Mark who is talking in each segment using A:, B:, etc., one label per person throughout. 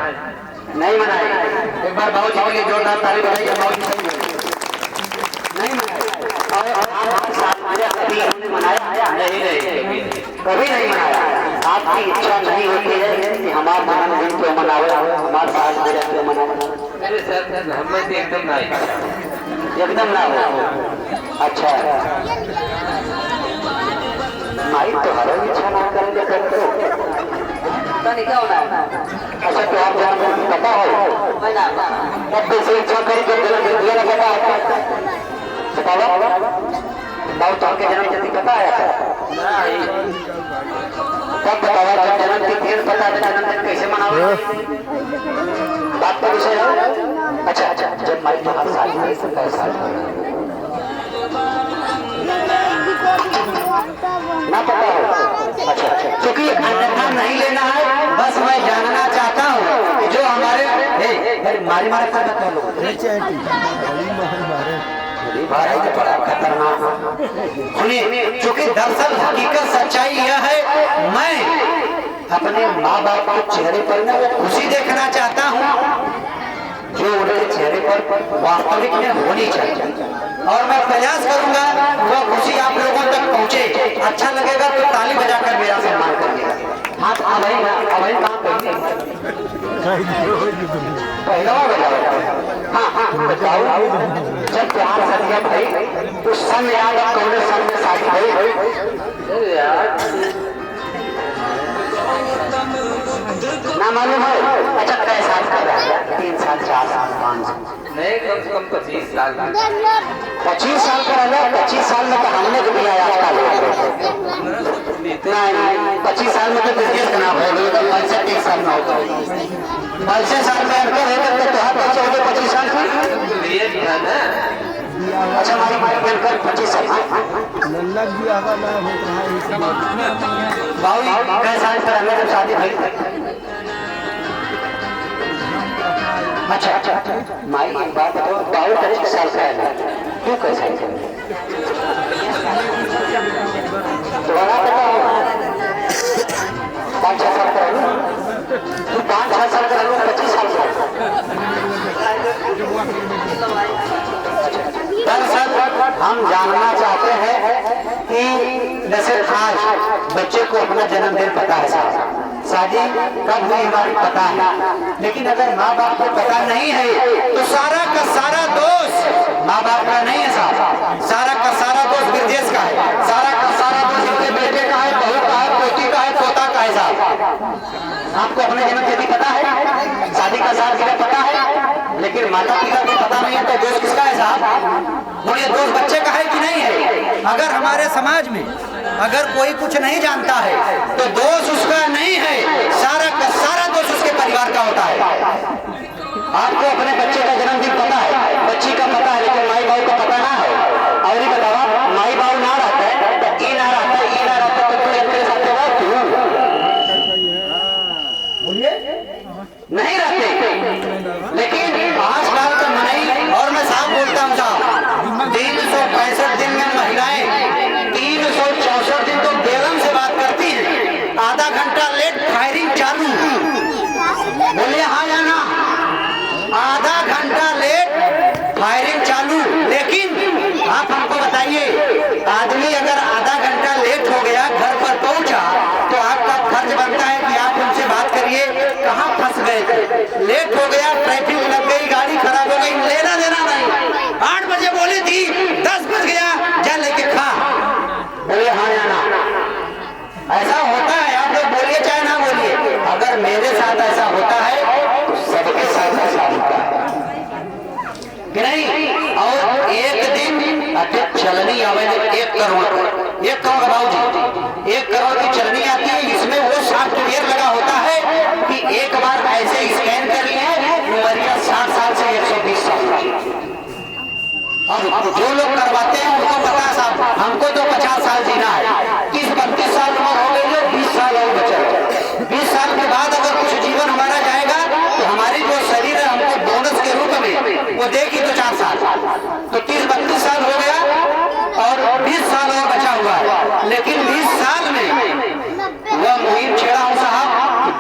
A: नहीं मनाए। एक बार बाबू जी के लिए जोरदार ताली बजाइए। बाबू जी सही नहीं मनाए और आपके साथ कभी हमने मनाया नहीं, कभी नहीं मनाया। आपकी इच्छा नहीं होती है कि हमारा जन्मदिन क्यों मनाओ, हमारे साथ मेरा क्यों मनाओ?
B: अरे सर हमने एकदम नहीं,
A: एकदम ना हो। अच्छा माई तो हर इच्छा ना करेंगे करते हो नहीं क्या होना है? अच्छा तो आप जन्मदिन पता हो तब कैसे इच्छा करी जब जन्मदिन दिया ना पता है? बताओ बाबू तो आपके जन्मदिन पता है तब बताओ जब जन्मदिन दिन पता है जन्मदिन कैसे मनाओ? बात का विषय है। अच्छा अच्छा जब माई तो हर साल ना पता हो। अच्छा अच्छा क्योंकि अन्यथा नहीं लेना है। बस मैं जानना चाहता हूँ जो हमारे मारी मारे कर बड़ा खतरनाक। सुनिए क्योंकि दरअसल हकीकत सच्चाई यह है मैं अपने माँ बाप के चेहरे पर ना खुशी देखना चाहता हूँ जो उनके चेहरे पर वास्तविक में होनी चाहिए और मैं प्रयास करूंगा वो खुशी आप लोगों तक पहुंचे। अच्छा लगेगा तो ताली बजाकर मेरा सम्मान करिएगा। हाँ अभी पहला हाँ हाँ बताओ जब प्यार सरिया भाई उस सन याद कौन सन में शादी भाई ना मालूम है? अच्छा कैसे साल का रहा है? 3 साल 4 साल 5 साल
B: नहीं कम से कम 25 साल
A: 25 साल का रहा। 25 साल में तो हमने भी दिया नहीं 25 साल में तो बिजनेस करना पड़ेगा तो 35 साल में होगा 35 साल में अंतर है तो तुहार पैसे हो गए 25 साल में। अच्छा हमारी बनकर 25 साल बाबू कई साल पर हमें जब शादी भाई। अच्छा अच्छा माई एक बात बताओ बाबू 25 साल का है क्यों कैसा दोबारा बताओ 5-6 साल का तू 5-6 साल का 25 साल का। दरअसल हम जानना चाहते हैं कि जैसे आज बच्चे को अपना जन्मदिन पता है शादी कब हुई हमारी पता है लेकिन अगर माँ बाप को पता नहीं है तो सारा का सारा दोष माँ बाप का नहीं है साहब। सारा का सारा दोष विदेश का है। सारा का सारा दोष इनके बेटे का है, बहू का है, पोती का है, पोता का है साहब। आपको अपने जन्मतिथि पता है, शादी का साल गिरह पता है लेकिन माता पिता को पता नहीं है तो दोष किसका है साहब? बोलिए दोष बच्चे का है कि नहीं है? अगर हमारे समाज में अगर कोई कुछ नहीं जानता है तो दोष उसका नहीं है, सारा का सारा दोष उसके परिवार का होता है। आपको अपने बच्चे का जन्मदिन पता है, बच्ची का पता है लेकिन माई बाबू का पता ना है। और ये बताओ माई बाबू ना रहता है तो ई ना रहता तो कोई अपने साथ होगा क्यों? बोलिए नहीं रहते लेकिन आजकल तो मनाई। और मैं साफ बोलता हूँ साहब 365 दिन में महिलाएं 364 दिन तो बेगम से बात करती हैं। आधा घंटा लेट फायरिंग चालू। बोलिए हाँ या ना? आधा घंटा लेट फायरिंग चालू। लेकिन आप हमको बताइए आदमी अगर आधा घंटा लेट हो गया घर पर पहुंचा तो आपका फर्ज बनता है कि आप उनसे बात करिए कहाँ फंस गए थे। लेट हो गया, ट्रैफिक लग गई, गाड़ी खराब हो गई, लेना देना नहीं। 8 बजे बोली थी 10 बज गया जा लेके खा। बोलिए हाँ या ना? ऐसा होता है। आप लोग बोलिए चाहे ना बोलिए। अगर मेरे साथ ऐसा होता है तो सबके साथ ऐसा होता है कि नहीं? और एक दिन चलनी आवे 1 करोड़ 1 करोड़ बाबू जी 1 करोड़ की चलनी आती है। इसमें वो सॉफ्टवेयर लगा होता है कि एक बार ऐसे स्कैन कर लिए उम्रिया 60 साल से 120 साल। अब जो लोग करवाते हैं उनको पता साहब हमको तो 50 साल जीना है। 30-32 साल उम्र हो गई जो 20 साल और बचा। 20 साल के बाद अगर कुछ जीवन हमारा जाएगा तो हमारी जो शरीर है हमको बोनस के रूप में वो देगी तो 4 साल तो 30-32 साल हो गया और 20 साल और बचा हुआ है। लेकिन 20 साल में वह मुहिम छेड़ा हूँ साहब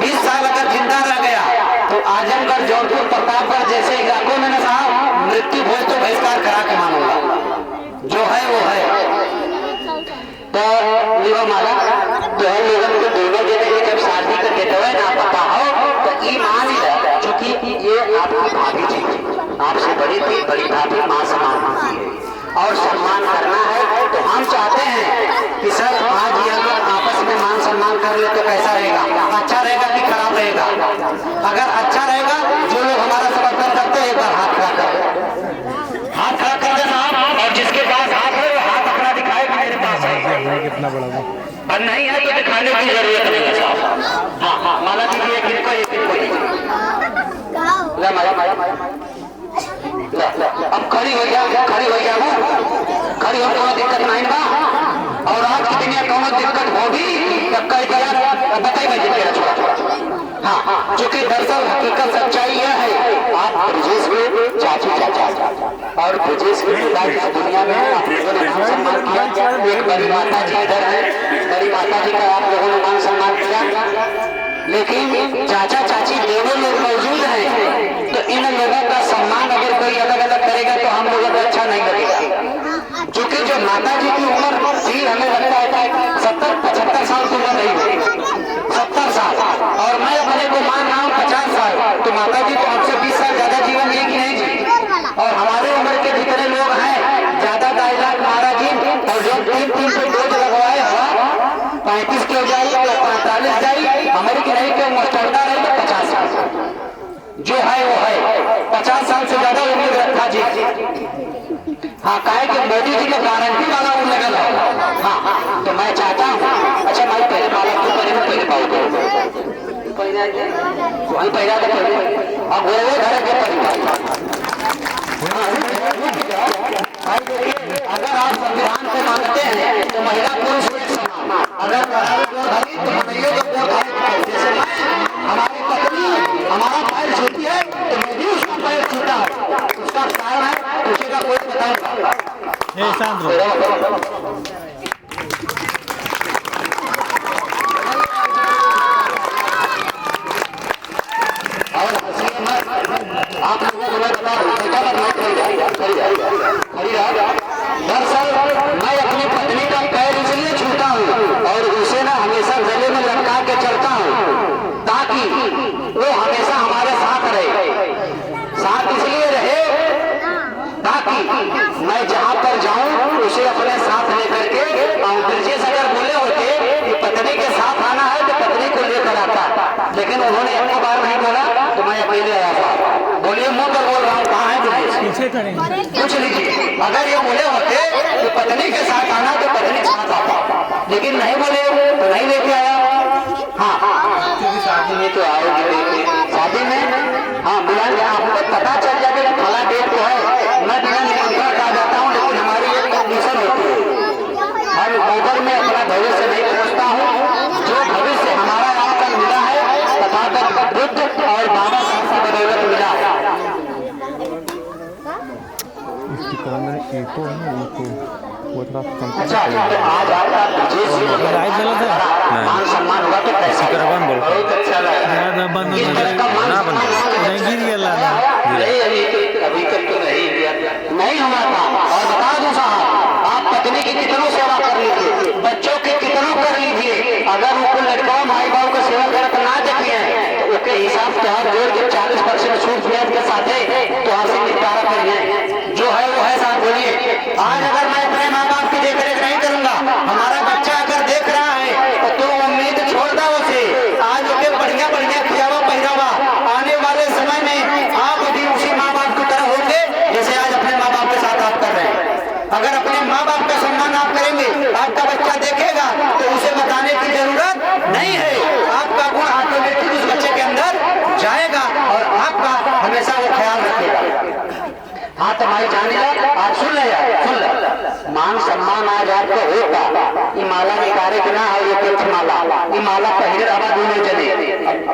A: 20 साल अगर जिंदा रह गया तो आजमगढ़, जौनपुर, प्रतापगढ़ जैसे इलाकों में ना साहब मृत्यु भोज तो बहिष्कार करा के मानूंगा, जो है वो है। तो विवाह माला तो है लोगों को दोनों जने जब शादी कर देते हुए ना पता हो तो ईमान ही है, क्योंकि ये आपकी भाभी जी आपसे बड़ी थी, बड़ी भाभी माँ समान होती है और सम्मान करना है। तो हम चाहते हैं कि सर आज ये लोग आपस में मान सम्मान कर ले तो कैसा रहेगा, अच्छा रहेगा कि खराब रहेगा? अगर अच्छा रहेगा, जो लोग हमारा समर्थन करते हैं एक बार हाथ खड़ा कर, हाथ खड़ा कर देना और जिसके पास हाथ है वो हाथ अपना दिखाए कि मेरे पास है।
C: कितना बड़ा वो
A: और नहीं है तो दिखाने की जरूरत नहीं है साहब। हाँ हाँ, माला दीजिए एक इनको ला माला माला माला ला ला। अब खड़ी हो गया, खड़ी हो गया वो खड़ी हो, कोनो दिक्कत नहीं बा। और आज की दुनिया कोनो दिक्कत होगी तो कह दिया बताई मैं तेरा छोड़ा। हाँ हाँ, क्योंकि दरअसल हकीकत सच्चाई यह है, आप ब्रजेश के चाची चाचा और ब्रजेश के पिता इस दुनिया में आप लोगों ने मान सम्मान किया। एक बड़ी माता जी इधर है, बड़ी माता जी का आप लोगों ने मान सम्मान किया, लेकिन चाचा चाची दोनों लोग मौजूद हैं तो इन लोगों का सम्मान अगर कोई अलग अलग करेगा तो हम लोगों को अच्छा नहीं लगेगा। क्योंकि जो माता जी की उम्र थी हमें लगता है 70-75 साल की उम्र नहीं हुई, 70 साल, और मैं अपने को मान रहा हूँ 50 साल। तो माता जी तो हमसे 20 साल ज्यादा जीवन जी कि नहीं जी? और हमारे उम्र के जितने लोग हैं ज्यादा 2.5 लाख महाराज जी, और जो 3 पे डोज लगवाए 35 के हो जाए या 45 जाए, हमारी की नहीं कि मुस्टंडा रहे तो 50 साल जो है वो है, 50 साल से ज्यादा उम्र रखा जी। हाँ, काहे कि मोदी जी का गारंटी वाला उम्र लगा है। हाँ, तो मैं चाहता हूँ, अच्छा मैं पहले माला क्यों पहले पहले पाऊंगा वही पहला तो पहले अब वो घर के परिवार। अगर आप संविधान को मानते हैं तो महिला पुरुष एक समान, अगर जैसे हमारी पत्नी हमारा पैर छूती है तो मैं भी उसका पैर छूटा है, उसका कारण है पूछेगा कोई बताएगा। आप लोगों को मैं बता दूं, दरअसल मैं अपनी पत्नी का पैर इसलिए छूता हूँ और उसे ना हमेशा गले में लटका के चलता हूँ ताकि वो हमेशा हमारे साथ रहे। साथ इसलिए रहे ताकि मैं जहाँ पर जाऊँ उसे अपने साथ लेकर के, ब्रजेश अगर बोले होते कि पत्नी के साथ आना है तो पत्नी को लेकर आता, लेकिन उन्होंने एक बार नहीं बोला तो मैं अकेले आया था। बोलिए मुंह पर बोल रहा हूँ, कहाँ है
C: पीछे खड़े
A: पूछ लीजिए। अगर ये बोले होते कि पत्नी के साथ आना तो पत्नी के साथ आता, लेकिन नहीं बोले तो नहीं लेके आया। हाँ, क्योंकि शादी में तो आओगे, शादी में हाँ मिला आपको पता चल जाएगा फला डेट तो है, मैं बिना निमंत्रण आ जाता हूँ, लेकिन हमारी एक कंडीशन होती है, हम गोबर में अपना भविष्य नहीं पहुँचता हूँ। जो भविष्य हमारा आपका मिला है तथागत बुद्ध और बाबा साहब की बदौलत मिला है। अच्छा, तो आज आपका मान सम्मान हुआ तो कैसा बहुत अच्छा लगा। अभी तक तो नहीं हुआ था। और बता दूं साहब, आप पत्नी की कितनों सेवा कर लीजिए, बच्चों की कितनों कर लीजिए, अगर उनको लड़का माई बाबू का सेवा करत ना देखिए तो उसके हिसाब से आप जोड़ के 40% छूट ब्याज के साथ तो आपसे निपटारा करिए, जो है वो है साहब। बोलिए, आज अगर मैं अपने माँ बाप की देखरेख नहीं करूंगा, हमारा बच्चा अगर देख रहा है तो उम्मीद छोड़ दो उसे, आज ओके बढ़िया बढ़िया खियावा पहरावा, आने वाले समय में आप भी उसी माँ बाप की तरह होंगे जैसे आज अपने माँ बाप के साथ आप कर रहे हैं। अगर अपने माँ बाप का सम्मान आप करेंगे, आपका बच्चा देखेगा तो उसे बताने की जरूरत नहीं है, आपका गुण ऑटोमेटिक उस बच्चे के अंदर जाएगा और आपका हमेशा वो ख्याल रखेगा। हाँ तो भाई जाने आप सुन ले मान सम्मान आज आपको होगा। ये माला निकाले कि ना है, ये तीर्थ माला, ये माला पहले रहा दोनों जने,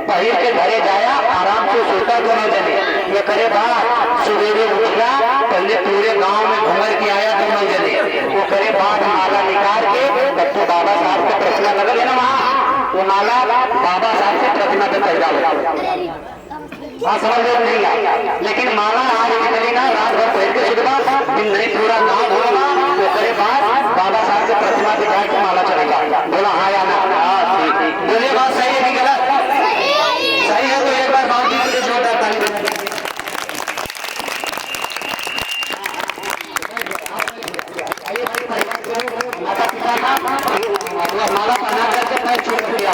A: पहले के घरे जाया आराम से सोता दोनों जने, ये करे बात सवेरे उठा पहले पूरे गांव में घूमर के आया दोनों जने, वो करे बाद माला निकाल के तो बाबा साहब का प्रतिमा लगल है ना वहाँ, वो माला बाबा साहब से प्रतिमा पे पैदा होगा। हाँ समझ में नहीं आया, लेकिन माला आज निकली ना रात भर पहन के सुधवा दिन नहीं पूरा गाँव धोगा तो करे बाद बाबा साहब के प्रतिमा दिखा के माला चलेगा। बोला हाँ या ना? हाँ ठीक। बोलिए बात सही है कि गलत? सही है तो एक बार बात की मुझे जोरदार ताली। माता पिता का माला पहना करके मैं छोड़ दिया।